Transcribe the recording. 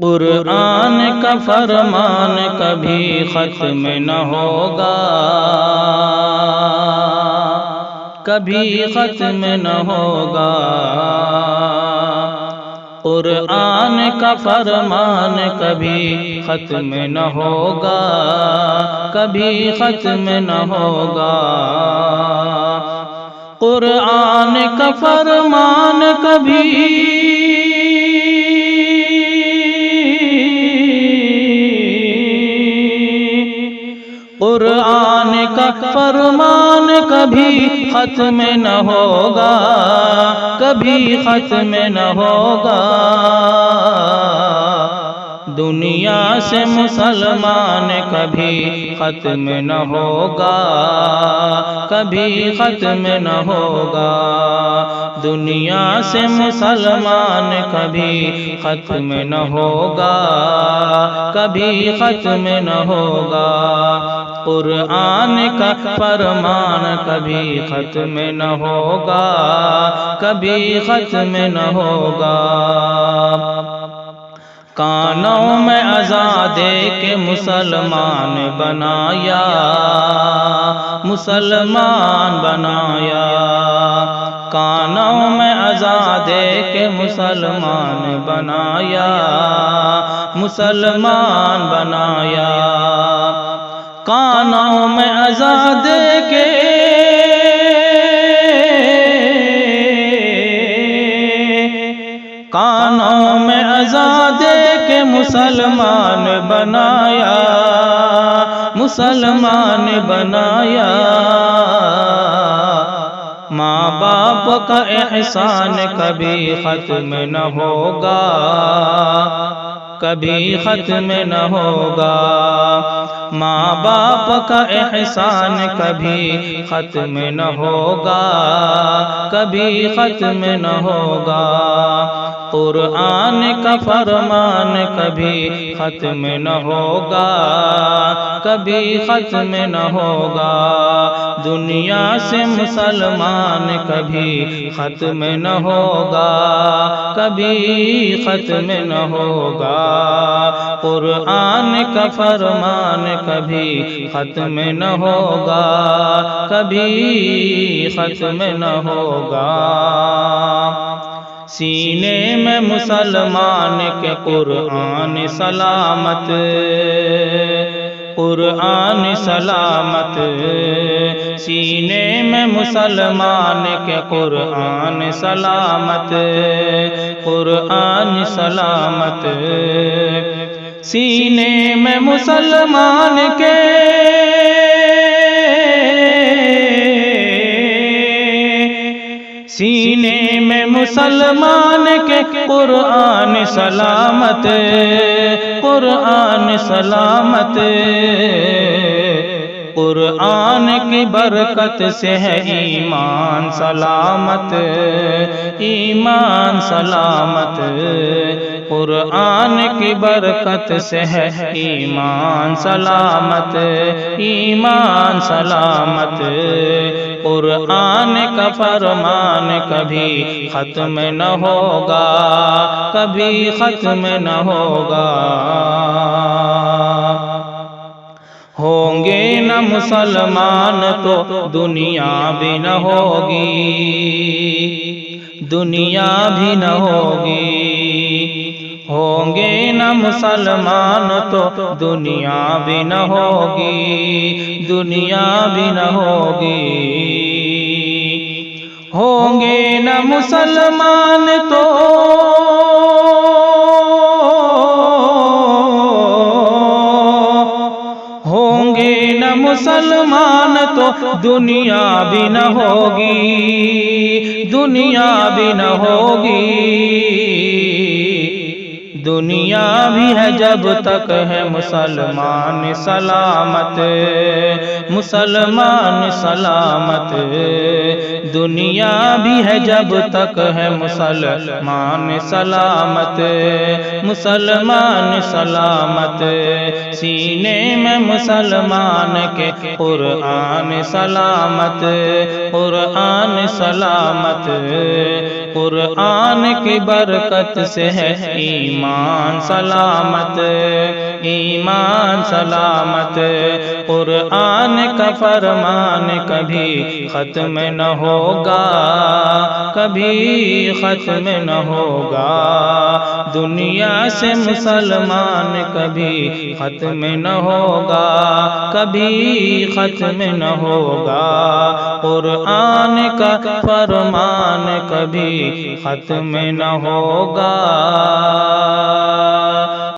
قرآن کا فرمان کبھی ختم نہ ہوگا، کبھی ختم نہ ہوگا۔ قرآن کا فرمان کبھی ختم نہ ہوگا، کبھی ختم نہ ہوگا۔ قرآن کا فرمان کبھی قرآن کا فرمان کبھی ختم نہ ہوگا، کبھی ختم نہ ہوگا۔ دنیا سے مسلمان کبھی ختم نہ ہوگا، کبھی ختم نہ ہوگا۔ دنیا سے مسلمان کبھی ختم نہ ہوگا، کبھی ختم نہ ہوگا۔ قرآن کا فرمان کبھی ختم نہ ہوگا، کبھی ختم نہ ہوگا۔ کانوں میں اذان دے کے مسلمان بنایا، مسلمان بنایا۔ کانوں میں اذان دے کے مسلمان بنایا، مسلمان بنایا۔ کانوں میں اذان دے کے کانوں میں اذان دے کے مسلمان بنایا، مسلمان بنایا۔ ماں باپ کا احسان کبھی ختم نہ ہوگا، کبھی ختم نہ ہوگا۔ ماں باپ کا احسان کبھی ختم نہ ہوگا، کبھی ختم نہ ہوگا۔ قرآن کا فرمان کبھی ختم نہ ہوگا، کبھی ختم نہ ہوگا۔ دنیا سے مسلمان کبھی ختم نہ ہوگا، کبھی ختم نہ ہوگا۔ قرآن کا فرمان کبھی ختم نہ ہوگا، کبھی ختم نہ ہوگا۔ سینے میں مسلمان کے قرآن سلامت، قرآن سلامت۔ سینے میں مسلمان کے قرآن سلامت، قرآن سلامت۔ سینے میں مسلمان کے سینے میں مسلمان کے قرآن سلامت، قرآن سلامت۔ قرآن کی برکت سے ہے ایمان سلامت، ایمان سلامت۔ قرآن کی برکت سے ہے ایمان سلامت، ایمان سلامت۔ قرآن کا فرمان کبھی ختم نہ ہوگا، کبھی ختم نہ ہوگا۔ ہوں گے نہ مسلمان تو دنیا بھی نہ ہوگی، دنیا بھی نہ ہوگی۔ ہوں گے نہ مسلمان تو دنیا بھی نہ ہوگی، دنیا بھی نہ ہوگی۔ ہوں گے نہ مسلمان تو ہوں گے نہ مسلمان تو دنیا بھی نہ ہوگی، دنیا بھی نہ ہوگی۔ دنیا بھی ہے جب تک ہے مسلمان سلامت، مسلمان سلامت۔ دنیا بھی ہے جب تک ہے مسلمان سلامت، مسلمان سلامت۔ سینے میں مسلمان کے قرآن سلامت، قرآن سلامت۔ قرآن کی برکت سے ہے ایمان سلامت، ایمان سلامت، قرآن کا فرمان کبھی ختم نہ ہوگا، کبھی ختم نہ ہوگا، دنیا سے مسلمان کبھی ختم نہ ہوگا، کبھی ختم نہ ہوگا، قرآن کا فرمان کبھی ختم نہ ہوگا۔